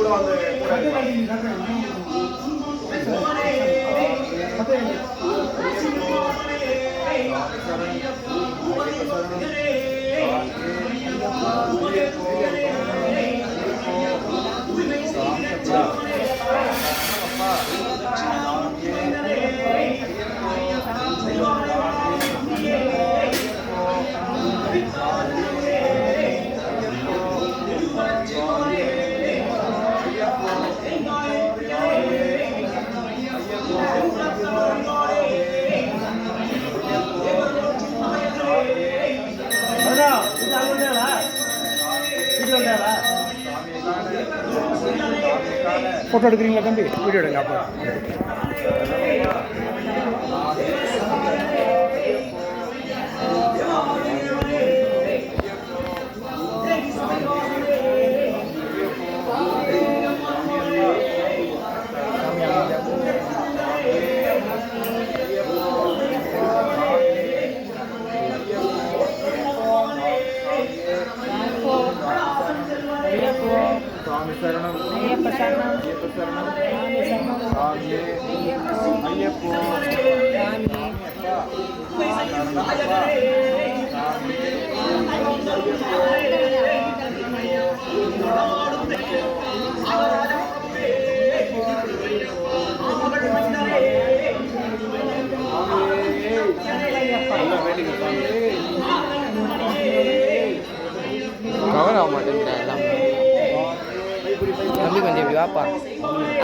கூட வந்து ஃபோட்டோ எடுக்கிறீங்களா தம்பி? வீடியோ எடுங்க அப்போ. स्वामी शरणम अय्यप्प शरणम अय्यप्प शरणम स्वामी शरणम स्वामी अय्यप्प கவர் ஆக மாட்டேங்குது எல்லாம் தம்பி கொஞ்சம் இப்படி வாப்பா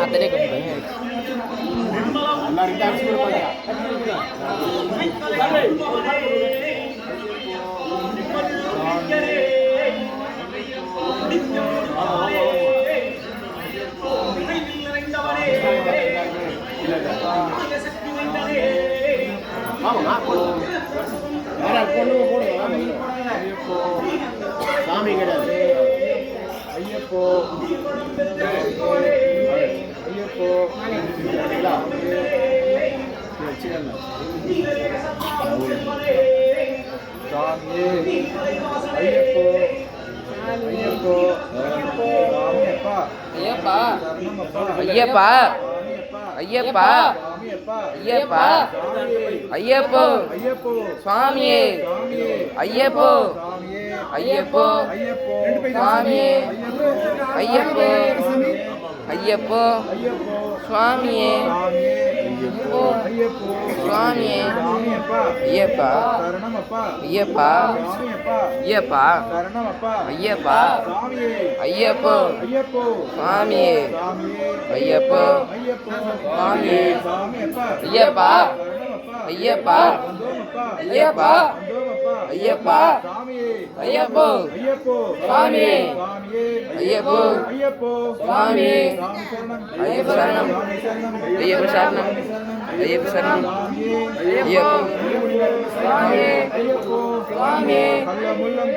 அதிலே கொஞ்சம் பயம் இருக்கு சாமி கிடையாது ஐயப்போ ஐயப்போ சாமியே ஐயப்போ ஐயப்போ ஐயப்பா ஐயப்பா ஐயப்பா ஐயப்பா ஐயப்போ சுவாமியே ஐயப்போ ஐயப்போ சுவாமியே ஐயப்போ ஐயப்போ சுவாமியே சுவாமியே ஐயப்பா ஐயப்பா ஐயப்பா ஐயப்பா ஐயப்போ சுவாமியே ஐயப்போ சுவாமியே ஐயப்பா ஐயப்பா ஐயப்பா ஐயப்பா ஐயப்போ சுவாமியே ஐயப்போ சுவாமியே ஐயப்ப சரணம் ஐயப்ப சரணம் ஐயப்ப சரணம் ஐயப்போ சுவாமியே சுவாமியே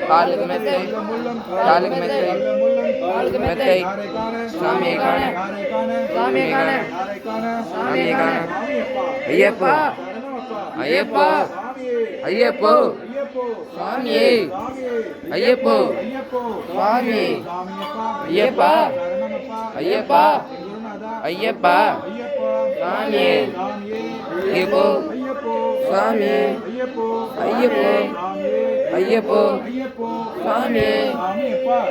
காலுக்கு மெத்தை காலுக்கு மெத்தை காலுக்கு மெத்தை சுவாமியே காண சுவாமியே காண சுவாமியே காண ஐயப்பா ஐயப்பா ஐயப்போ சுவாமியே ஐயப்போ சுவாமியே ஐயப்பா ஐயப்பா ஐயப்பா சுவாமியே ஐயப்போ சுவாமியே ஐயப்போ ஐயப்போ சுவாமியே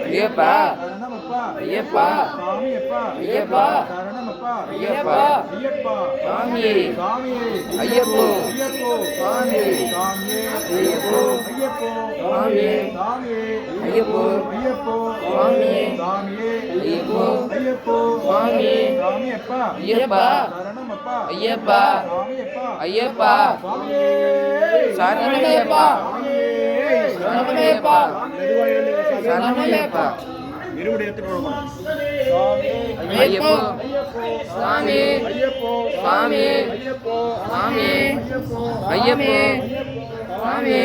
ஐயப்பா ஐயப்பா ஐயப்பா ஐயப்பா சுவாமியே ஐயப்போ சுவாமியே ஐயப்போ சுவாமியே ஐயப்போ சுவாமியே ஐயப்போ சுவாமியே ஐயப்பா ஐயப்பா ஐயப்பா சரணமையப்பா சரணமையப்பா சரணமையப்பா ஐயப்போ சுவாமி சுவாமி சுவாமி ஐயப்போ சுவாமி